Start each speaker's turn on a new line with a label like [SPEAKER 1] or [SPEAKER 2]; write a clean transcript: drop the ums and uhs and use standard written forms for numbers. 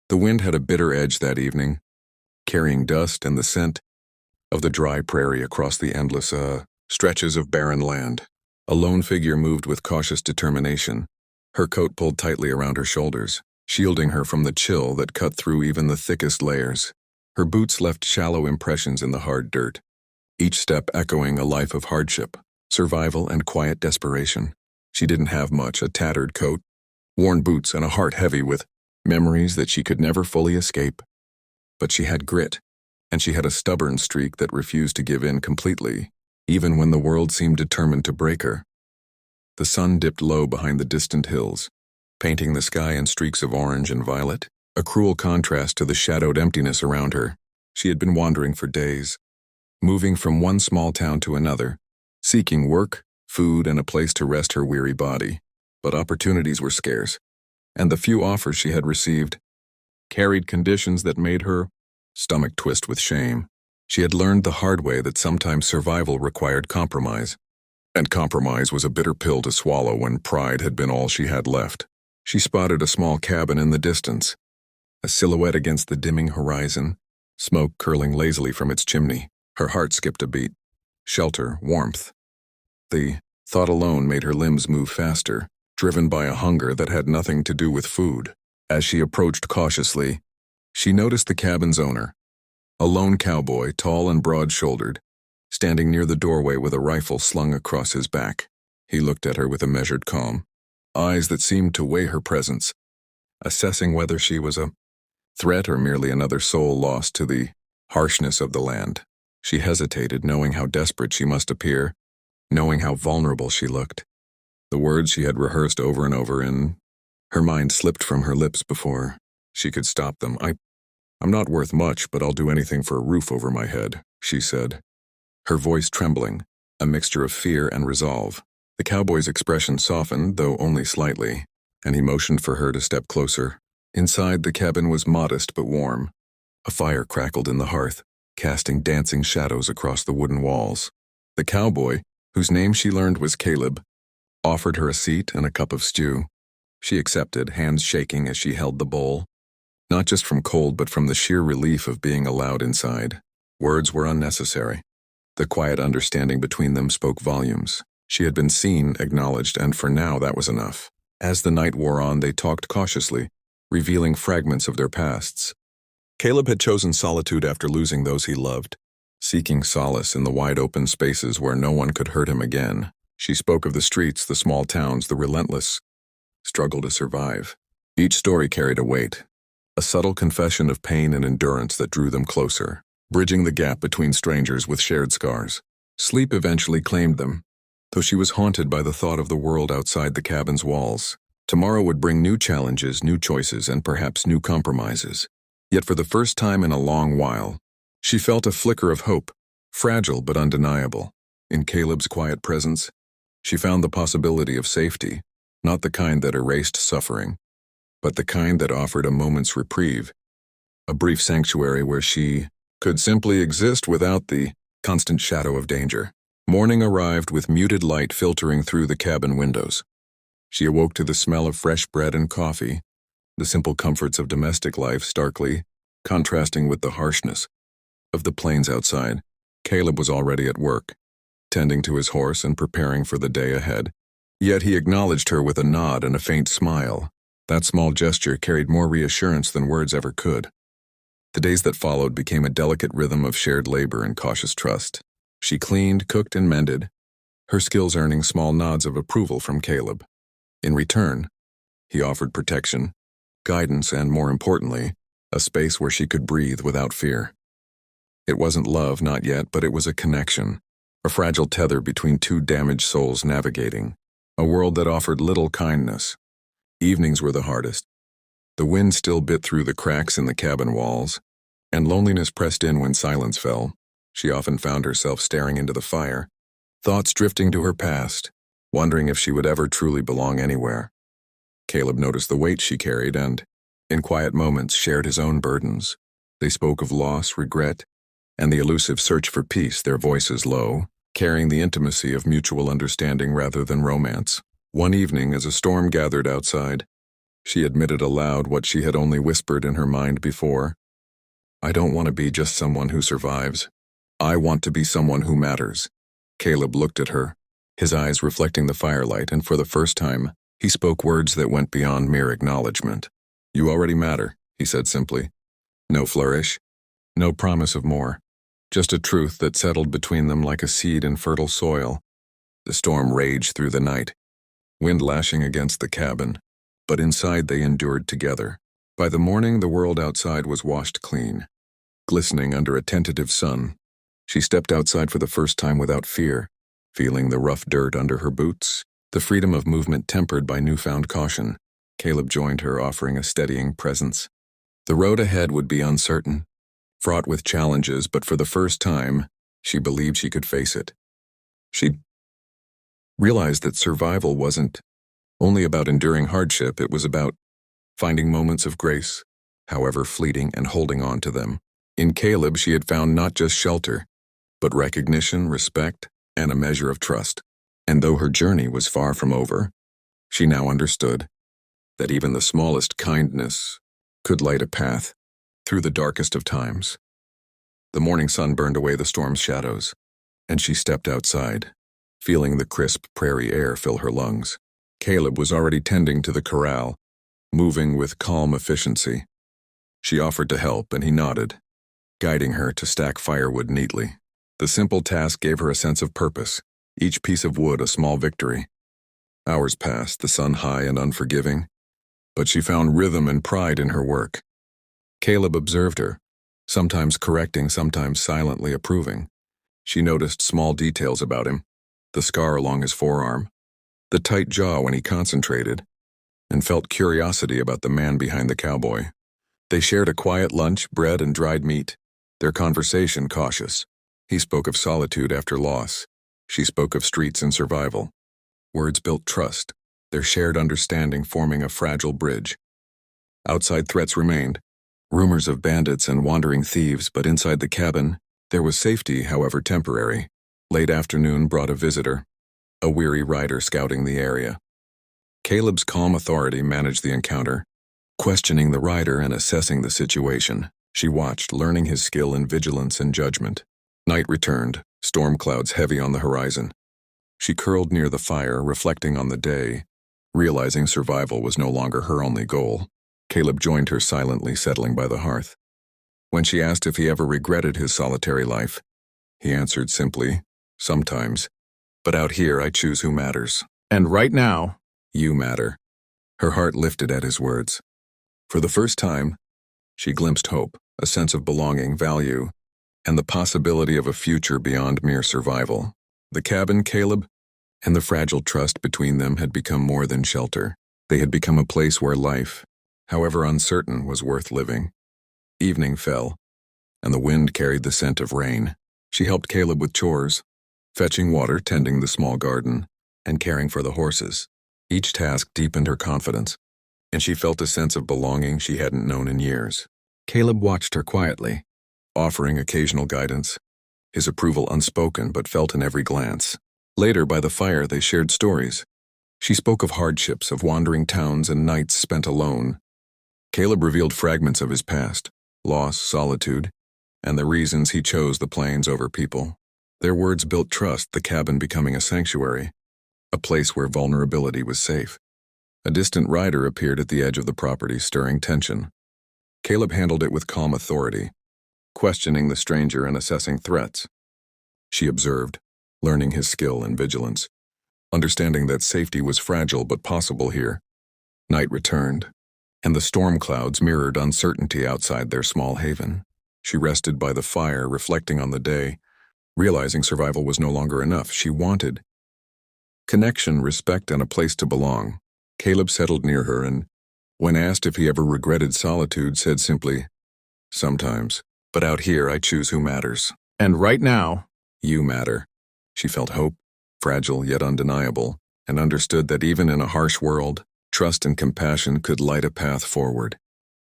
[SPEAKER 1] The wind had a bitter edge that evening, carrying dust and the scent of the dry prairie across the endless, stretches of barren land. A lone figure moved with cautious determination, her coat pulled tightly around her shoulders, shielding her from the chill that cut through even the thickest layers. Her boots left shallow impressions in the hard dirt, each step echoing a life of hardship, survival, and quiet desperation. She didn't have much: a tattered coat, worn boots, and a heart heavy with memories that she could never fully escape. But she had grit, and she had a stubborn streak that refused to give in completely, even when the world seemed determined to break her. The sun dipped low behind the distant hills, painting the sky in streaks of orange and violet, a cruel contrast to the shadowed emptiness around her. She had been wandering for days, moving from one small town to another, seeking work, food, and a place to rest her weary body. But opportunities were scarce, and the few offers she had received carried conditions that made her stomach twist with shame. She had learned the hard way that sometimes survival required compromise, and compromise was a bitter pill to swallow when pride had been all she had left. She spotted a small cabin in the distance, a silhouette against the dimming horizon, smoke curling lazily from its chimney. Her heart skipped a beat. Shelter, warmth. The thought alone made her limbs move faster, driven by a hunger that had nothing to do with food. As she approached cautiously, she noticed the cabin's owner, a lone cowboy, tall and broad-shouldered, standing near the doorway with a rifle slung across his back. He looked at her with a measured calm, eyes that seemed to weigh her presence, assessing whether she was a threat or merely another soul lost to the harshness of the land. She hesitated, knowing how desperate she must appear, knowing how vulnerable she looked. The words she had rehearsed over and over in her mind slipped from her lips before she could stop them. I'm not worth much, but I'll do anything for a roof over my head, she said, her voice trembling, a mixture of fear and resolve. The cowboy's expression softened, though only slightly, and he motioned for her to step closer. Inside, the cabin was modest but warm. A fire crackled in the hearth, casting dancing shadows across the wooden walls. The cowboy, whose name she learned was Caleb, offered her a seat and a cup of stew. She accepted, hands shaking as she held the bowl, not just from cold but from the sheer relief of being allowed inside. Words were unnecessary. The quiet understanding between them spoke volumes. She had been seen, acknowledged, and for now that was enough. As the night wore on, they talked cautiously, revealing fragments of their pasts. Caleb had chosen solitude after losing those he loved, seeking solace in the wide-open spaces where no one could hurt him again. She spoke of the streets, the small towns, the relentless struggle to survive. Each story carried a weight, a subtle confession of pain and endurance that drew them closer, bridging the gap between strangers with shared scars. Sleep eventually claimed them, though she was haunted by the thought of the world outside the cabin's walls. Tomorrow would bring new challenges, new choices, and perhaps new compromises. Yet for the first time in a long while, she felt a flicker of hope, fragile but undeniable. In Caleb's quiet presence, she found the possibility of safety, not the kind that erased suffering, but the kind that offered a moment's reprieve, a brief sanctuary where she could simply exist without the constant shadow of danger. Morning arrived with muted light filtering through the cabin windows. She awoke to the smell of fresh bread and coffee, the simple comforts of domestic life starkly contrasting with the harshness of the plains outside. Caleb was already at work, tending to his horse and preparing for the day ahead. Yet he acknowledged her with a nod and a faint smile. That small gesture carried more reassurance than words ever could. The days that followed became a delicate rhythm of shared labor and cautious trust. She cleaned, cooked, and mended, her skills earning small nods of approval from Caleb. In return, he offered protection, guidance, and, more importantly, a space where she could breathe without fear. It wasn't love, not yet, but it was a connection, a fragile tether between two damaged souls navigating a world that offered little kindness. Evenings were the hardest. The wind still bit through the cracks in the cabin walls, and loneliness pressed in when silence fell. She often found herself staring into the fire, thoughts drifting to her past, wondering if she would ever truly belong anywhere. Caleb noticed the weight she carried and, in quiet moments, shared his own burdens. They spoke of loss, regret, and the elusive search for peace, their voices low, carrying the intimacy of mutual understanding rather than romance. One evening, as a storm gathered outside, She admitted aloud what she had only whispered in her mind before. I don't want to be just someone who survives. I want to be someone who matters. Caleb looked at her, his eyes reflecting the firelight, and for the first time, he spoke words that went beyond mere acknowledgement. You already matter, he said simply. No flourish, no promise of more. Just a truth that settled between them like a seed in fertile soil. The storm raged through the night, wind lashing against the cabin, but inside they endured together. By the morning, the world outside was washed clean, glistening under a tentative sun. She stepped outside for the first time without fear, feeling the rough dirt under her boots, the freedom of movement tempered by newfound caution. Caleb joined her, offering a steadying presence. The road ahead would be uncertain, fraught with challenges, but for the first time, she believed she could face it. She realized that survival wasn't only about enduring hardship, it was about finding moments of grace, however fleeting, and holding on to them. In Caleb, she had found not just shelter, but recognition, respect, and a measure of trust. And though her journey was far from over, she now understood that even the smallest kindness could light a path through the darkest of times. The morning sun burned away the storm's shadows, and she stepped outside, feeling the crisp prairie air fill her lungs. Caleb was already tending to the corral, moving with calm efficiency. She offered to help, and he nodded, guiding her to stack firewood neatly. The simple task gave her a sense of purpose, each piece of wood a small victory. Hours passed, the sun high and unforgiving, but she found rhythm and pride in her work. Caleb observed her, sometimes correcting, sometimes silently approving. She noticed small details about him, the scar along his forearm, the tight jaw when he concentrated, and felt curiosity about the man behind the cowboy. They shared a quiet lunch, bread and dried meat, their conversation cautious. He spoke of solitude after loss. She spoke of streets and survival. Words built trust, their shared understanding forming a fragile bridge. Outside threats remained, rumors of bandits and wandering thieves, but inside the cabin, there was safety, however temporary. Late afternoon brought a visitor, a weary rider scouting the area. Caleb's calm authority managed the encounter, questioning the rider and assessing the situation. She watched, learning his skill in vigilance and judgment. Night returned, storm clouds heavy on the horizon. She curled near the fire, reflecting on the day, realizing survival was no longer her only goal. Caleb joined her silently, settling by the hearth. When she asked if he ever regretted his solitary life, he answered simply, sometimes. But out here, I choose who matters. And right now, you matter. Her heart lifted at his words. For the first time, she glimpsed hope, a sense of belonging, value, and the possibility of a future beyond mere survival. The cabin, Caleb, and the fragile trust between them had become more than shelter. They had become a place where life, however uncertain, was worth living. Evening fell, and the wind carried the scent of rain. She helped Caleb with chores, fetching water, tending the small garden, and caring for the horses. Each task deepened her confidence, and she felt a sense of belonging she hadn't known in years. Caleb watched her quietly, offering occasional guidance, his approval unspoken but felt in every glance. Later, by the fire, they shared stories. She spoke of hardships, of wandering towns and nights spent alone. Caleb revealed fragments of his past, loss, solitude, and the reasons he chose the plains over people. Their words built trust, the cabin becoming a sanctuary, a place where vulnerability was safe. A distant rider appeared at the edge of the property, stirring tension. Caleb handled it with calm authority, questioning the stranger and assessing threats. She observed, learning his skill and vigilance, understanding that safety was fragile but possible here. Night returned, and the storm clouds mirrored uncertainty outside their small haven. She rested by the fire, reflecting on the day, realizing survival was no longer enough. She wanted connection, respect, and a place to belong. Caleb settled near her and, when asked if he ever regretted solitude, said simply, sometimes. But out here, I choose who matters. And right now, you matter. She felt hope, fragile yet undeniable, and understood that even in a harsh world, trust and compassion could light a path forward.